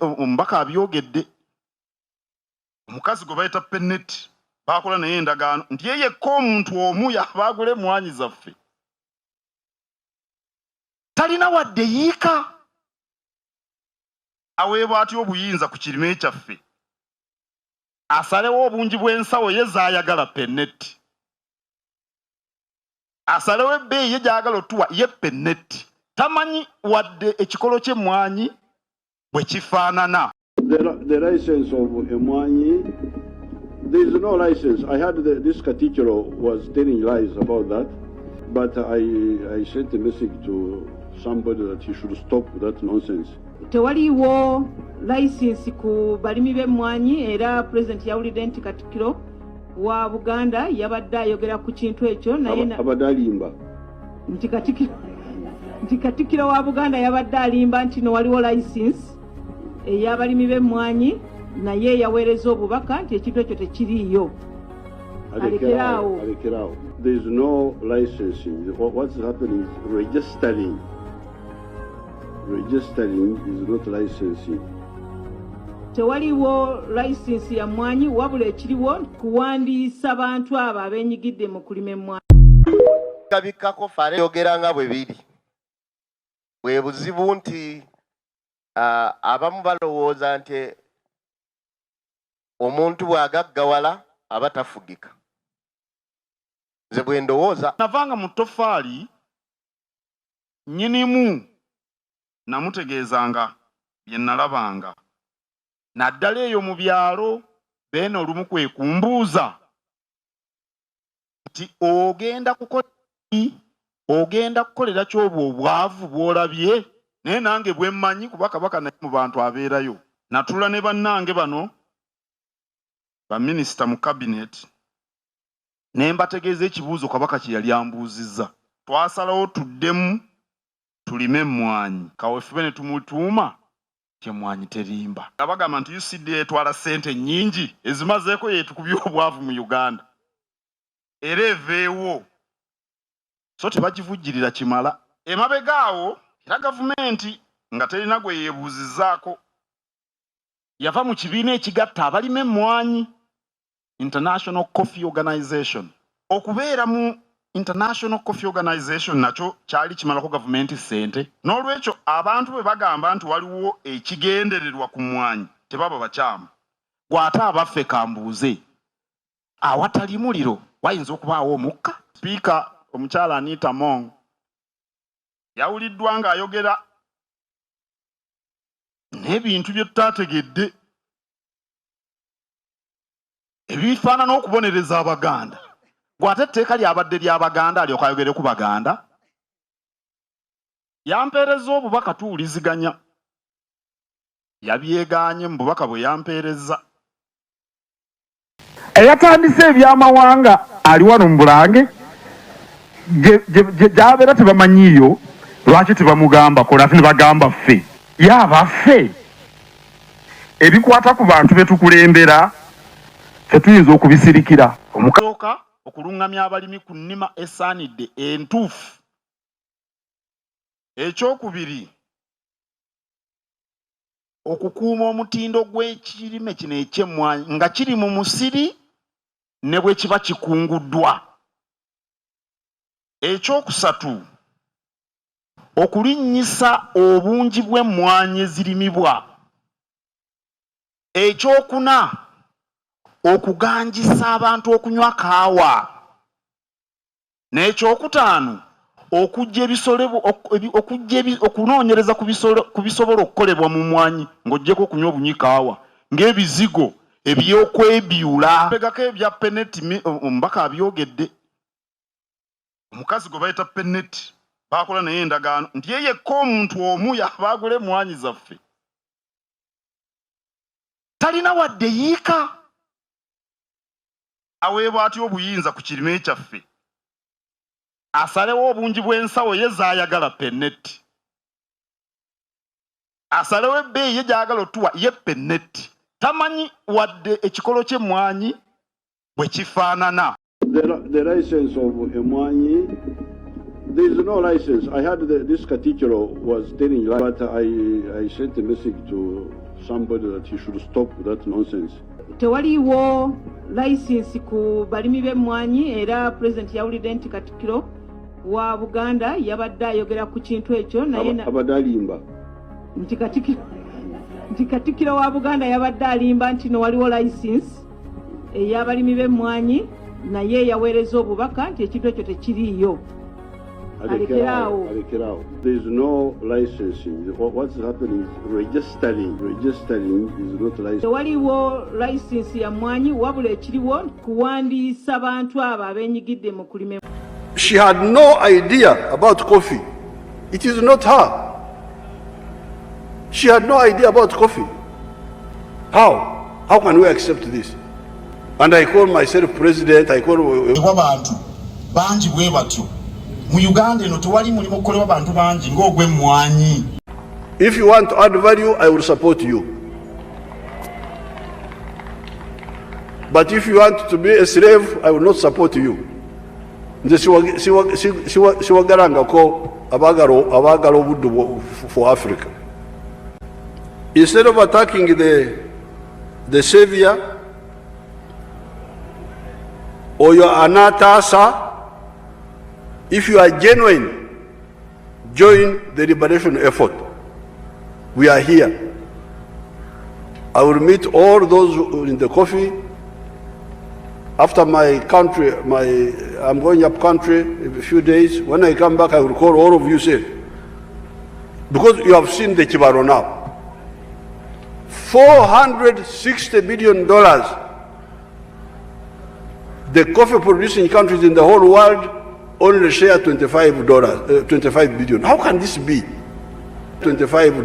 Omubaka abyogedde. Omukazi gwe bayita Pennet bakola naye endagaano nti ye yekka omuntu omu yabagula emwanyi zaffe. Talina wadde yiika. Aweebwa atya obuyinza ku kirime kyaffe. Asalewo obungi bw'ensawo ye zaayagala Pennet. Asalewo ebbeeyi ye gy'ayagala otuwa ye Pennet. Tamanyi wadde ekikolo ky'emmwanyi bwe kifaanana. The license of emwanyi, there is no license. I heard that this Katikiro was telling lies about that, but I sent a message to somebody that he should stop that nonsense. Tewaliwo license ku balimi b'emmwanyi era President yawulidde nti Katikiro wa Buganda yabadde ayogera ku kintu ekyo naye abadde alimba nti Katikiro wa Buganda yabadde alimba nti no waliwo license ey'abalimi b'emmwanyi naye yaweereza obubaka nti ekintu ekyo tekiriiyo. Alekerawo. There is no licensing. What's happening is registering. Registering is not licensing. Tewaliwo license ya mmwanyi wabula ekiriwo kuwandiisa bantu abo abeenyigidde mu kulima emmwanyi. Kabikkako fare yogeranga bwe biri. Bwe buzibu nti abamu balowooza nti omuntu bw'agaggawala aba tafugika. Nze bwe ndowooza navanga mu ttofaali nnyinimu namutegeezanga bye nalabanga. Naddala eyo mu byalo beena olumu kwe kumbuuza nti ogenda kukolera ky'obwo obwavu bw'olabye naye nange bwe mmanyi kuba kabaka naye mu bantu abeerayo. Natula ne bannange bano baminisita mu kabinet ne mbategeeza ekibuuzo kabaka kye yali ambuuzizza. Twasalawo tuddemu tulime emmwanyi kaweefube ne tumutuuma ky'emmwanyi terimba. Abagamba nti UCDA etwala ssente nnyingi ezimazeeko yeetukubye obwavu mu Uganda era eveewo so tebagivujjirira kimala. Emabegaawo era gavumenti nga terina gwe yeebuuzizzaako yava mu kibiina ekigatta abalima emmwanyi International Coffee Organization. Okubeera mu International Coffee Organization nakyo kyali kimalako gavumenti ssente. N'olwekyo abantu bwe bagamba nti waliwo ekigendererwa ku mmwanyi tebaba bakyamu. Gw'ate abaffe kambuuze awatali muliro wayinza okubaawo omukka. Sipiika omukyala Anita Mong yawuliddwa ng'ayogera n'ebintu bye tutaategedde ebifaanana okubonereza Abaganda. Gw'ate etteeka lyabadde ly'Abaganda alyoka ayogere ku Baganda. Yampeereza obubaka tuwuliziganya. Yabyegaanye mu bubaka bwe yampeereza. Eyatandise ebyamawanga ali wano mu Bulange gy'abeera tebamanyiiyo lwaki tebamugamba kola ate ne bagamba ffe. Yaaba ffe ebikwata ku bantu be tukulembera tetuyinza okubisirikira. Omukaaga okulungamya abalimi ku nnima esaanidde entuufu. Ekyokubiri okukuuma omutindo gw'ekirime kino eky'emmwanyi nga kiri mu musiri ne bwe kiba kikunguddwa. Ekyokusatu okulinnyisa obungi bw'emmwanyi ezirimibwa. Ekyokuna okuganjisa abantu okunywa kaawa. N'ekyokutaano okunoonyereza ku bisobola okukolebwa mu mmwanyi ng'oggyeko okunywa obunyi kaawa ng'ebizigo eby'okwebyula. Begako ebya Pennet omubaka abyogedde. Omukazi gwe bayita Pennet bakola naye endagaano nti ye yekka omuntu omu yabagula emmwanyi zaffe. Talina wadde yiika. Aweebwa atya obuyinza ku kirime kyaffe. Asalewo obungi bw'ensawo ye zaayagala Pennet. Asalewo ebbeeyi ye gy'ayagala otuwa ye Pennet. Tamanyi wadde ekikolo ky'emmwanyi bwe kifaanana. The license of emwanyi, there is no license. I heard that this Katikiro was telling lies, but I sent a message to somebody that he should stop that nonsense. Tewaliwo license ku balimi b'emmwanyi era President yawulidde nti Katikiro wa Buganda yabadde ayogera ku kintu ekyo naye abadde alimba nti Katikiro wa Buganda yabadde alimba nti no waliwo license ey'abalimi b'emmwanyi naye yaweereza obubaka nti ekintu ekyo tekiriiyo. Alekerawo. There is no licensing. What's happening is registering. Registering is not licensing. Tewaliwo license ya mmwanyi wabula ekiriwo kuwandiisa bantu abo abeenyigidde mu kulima. She had no idea about coffee. It is not her. She had no idea about coffee. How? How can we accept this? And I call myself president, I call... Abantu banji bwe batyo. Mu Uganda eno tewali mulimu okukolebwa bantu bangi ng'ogw'emmwanyi. If you want to add value, I will support you. But if you want to be a slave, I will not support you. Nze siwagarangako abagala obuddu for Africa. Instead of attacking the savior or your anatasa, if you are genuine, join the liberation effort. We are here. I will meet all those in the coffee. After my country, I'm going up country in a few days. When I come back, I will call all of you, say, because you have seen the Kibaro now. $460 billion. The coffee producing countries in the whole world only share $25 billion. How can this be? $25